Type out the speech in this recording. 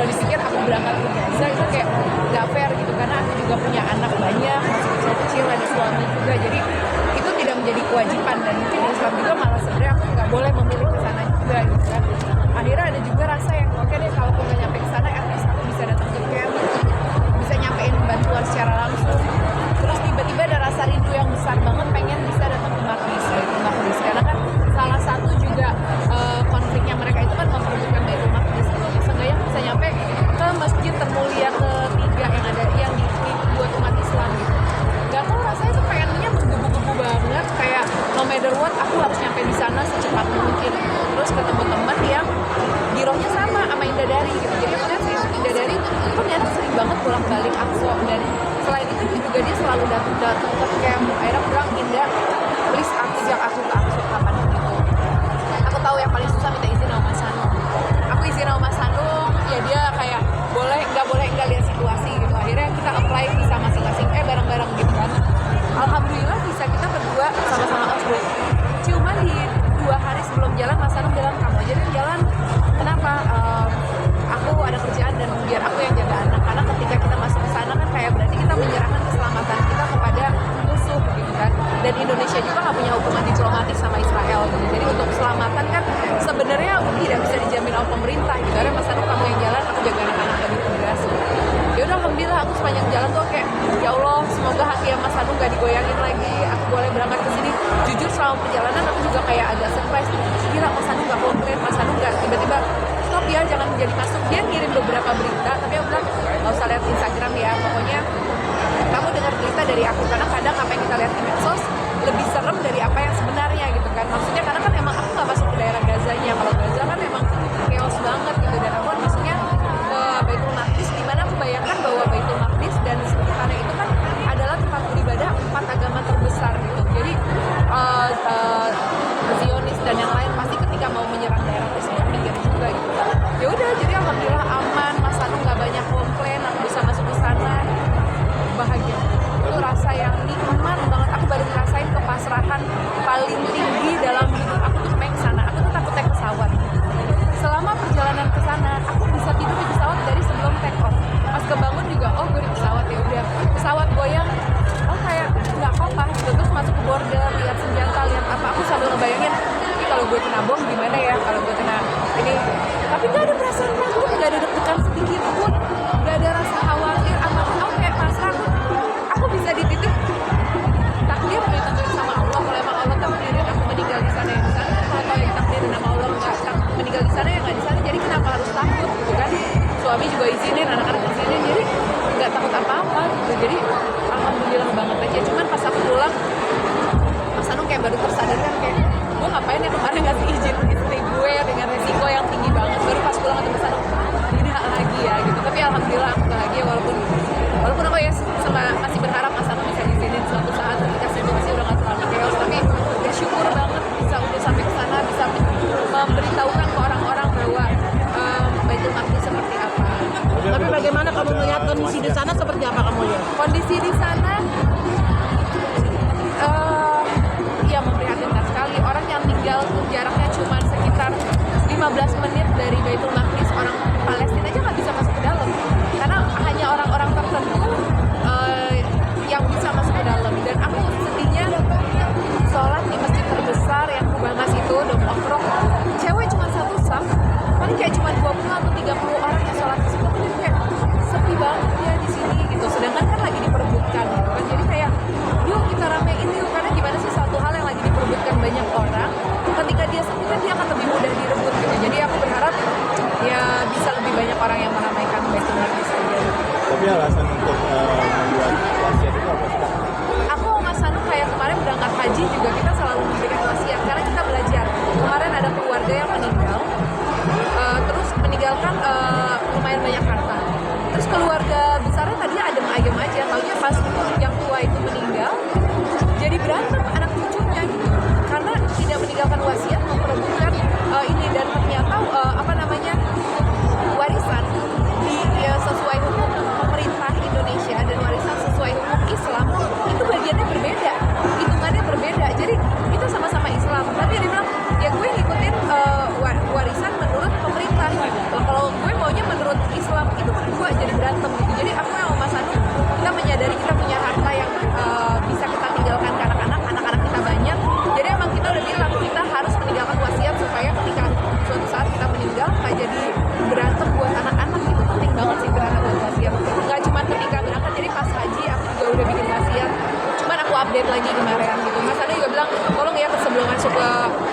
kalau dipikir aku berangkat ke Gaza itu kayak nggak fair gitu, karena aku juga punya anak banyak, masih kecil-kecil, ada suami juga, jadi itu tidak menjadi kewajiban. Dan mungkin di Islam juga malah sebenarnya aku nggak boleh memilih ke sana juga gitu kan. Akhirnya ada juga rasa yang oke deh, kalau aku nggak nyampe ke sana, at least aku bisa datang ke camp, bisa nyampein bantuan secara langsung. Terus tiba-tiba ada rasa rindu yang besar banget, pengen bisa datang ke Maqdis, karena kan salah satu juga konfliknya mereka itu kan memperebutkan Baitul Maqdis. Seenggaknya bisa nyampe ke masjid termulia ketiga yang ada, yang dibuat umat Islam gitu. Gak tau, rasanya tuh pengennya menggebu-gebu banget, kayak no matter what aku harus nyampe di sana secepat mungkin. Terus ketemu teman yang girohnya sama Indah Dari gitu. Jadi aku lihat Indah Dari itu ternyata sering banget pulang balik Aqsa, dan selain itu juga dia selalu datang ke camp. Akhirnya aku bilang, Indah, please ajak aku ke Aqsa kapan gitu. Aku tahu yang paling susah minta izin sama Mas Hanung. Aku izin sama Mas Hanung, ya dia kayak boleh enggak lihat situasi gitu. Akhirnya kita apply visa masing-masing, bareng-bareng gitu kan. Alhamdulillah visa kita berdua sama-sama approve. Cuman di 2 hari sebelum jalan Mas Hanung bilang, kamu aja deh jalan. Kenapa? Aku ada kerjaan dan biar aku yang jaga anak. Karena ketika kita masuk ke sana kan kayak berarti kita menyerahkan keselamatan kita kepada musuh gitu kan. Dan Indonesia juga nggak punya hubungan diplomatik sama Israel gitu. Jadi untuk keselamatan kan sebenarnya tidak bisa dijamin oleh pemerintah gitu. Karena Mas Hanung kamu yang jalan, aku jaga anak-anak lagi tugas. Ya udah, alhamdulillah aku sepanjang jalan tuh kayak, ya Allah, semoga hati Mas Hanung gak digoyangin lagi, aku boleh berangkat ke sini. Jujur selama perjalanan aku juga kayak agak surprise, kira Mas Hanung gak komplain, Mas Hanung gak tiba-tiba stop ya, jangan jadi masuk. Dia ngirim beberapa berita, tapi aku bilang gak usah lihat Instagram ya, pokoknya kamu dengar berita dari aku, karena kadang apa yang kita lihat di medsos lebih serem dari apa yang sebenarnya gitu kan. Maksudnya karena kan emang aku gak masuk ke daerah Gazanya, kalau Gaza kan emang chaos banget gitu. Dan aku maksudnya ke Baitul Maqdis, dimana aku bayangkan bahwa Baitul Maqdis dan sekitarnya itu kan adalah tempat beribadah 4 agama terbesar gitu. Jadi Zionis dan yang lain pasti ketika mau menyerang daerah tersebut mikir juga gitu. Ya udah, jadi alhamdulillah aman, Mas Hanung nggak banyak komplain, aku bisa masuk ke sana, bahagia. Itu rasa yang nikmat banget. Aku baru ngerasain kepasrahan paling tinggi dalam hidup aku tuh main ke sana. Aku tuh takut naik pesawat. Selama perjalanan ke sana, aku bisa tidur di pesawat dari sebelum take off. Pas kebangun juga, oh gue di pesawat, ya udah. Pesawat goyang, oh kayak nggak apa-apa gitu. Terus masuk ke border, lihat senjata, lihat apa. Aku sambil ngebayangin, ini kalau gue kena bom gimana ya? Kalau gue kena ini. Tapi nggak ada perasaan takut, nggak ada deg-degan sedikit pun, nggak ada rasa khawatir. Aku kayak pasrah. Aku bisa di titik takdir udah ditentuin sama Allah. Kalau emang Allah takdirin aku meninggal di sana, ya di sana. Kalau yang takdirin sama Allah nggak meninggal di sana, ya nggak di sana. Jadi kenapa harus takut gitu kan? Suami juga izinin, anak-anak izinin, jadi nggak takut apa-apa gitu. Jadi alhamdulillah banget aja. Cuman pas aku pulang, Mas Hanung kayak baru tersadarkan kayak, gue ngapain ya kemarin ngasih izin istri gue dengan resiko yang tinggi banget. Baru pas pulang ketemu Mas Hanung, tidak lagi ya gitu. Tapi alhamdulillah aku bahagia, walaupun aku ya masih berharap Mas Hanung bisa izinin suatu saat ketika situasi udah nggak terlalu chaos. Tapi ya syukur banget bisa udah sampai ke sana, bisa memberitahukan ke orang-orang bahwa Baitul Maqdis seperti apa. Tapi bagaimana kamu melihat kondisi di sana, seperti apa kamu lihat? Kondisi di sana ya memprihatinkan sekali. Orang yang tinggal jaraknya cuma sekitar 15 menit dari Baitul Maqdis, orang Palestina aja nggak bisa masuk ke dalam karena hanya orang-orang tertentu yang bisa masuk ke dalam. Dan aku sedihnya sholat di masjid terbesar yang Kubangas itu, Dome of Rock, cewek cuma satu saf, paling kayak cuma 20 atau 30 orang yang sholat di situ. Jadi kayak sepi banget ya di sini gitu. Sedangkan kan lagi diperebutkan gitu kan. Jadi kayak yuk kita ramein yuk, karena gimana sih, satu hal yang lagi diperebutkan banyak orang, ketika dia sepi kan dia akan lebih mudah direbut gitu. Jadi aku berharap ya bisa lebih banyak orang yang meramaikan Baitul Maqdis aja. Tapi alasan untuk membuat wasiat itu apa sih? Aku Mas Hanung kayak kemarin berangkat haji juga kita selalu memberikan wasiat, karena kita belajar. Kemarin ada keluarga yang meninggal, terus meninggalkan lumayan banyak harta. Terus keluarga besarnya tadinya adem ayem aja, taunya pas yang tua itu meninggal, jadi berantem anak cucunya gitu. Karena tidak meninggalkan wasiat, memperebutkan ini. Dan ternyata warisan sesuai hukum pemerintah Indonesia dan warisan sesuai hukum Islam itu bagiannya berbeda, hitungannya berbeda. Jadi kita sama-sama Islam, tapi dia bilang ya gue ngikutin ke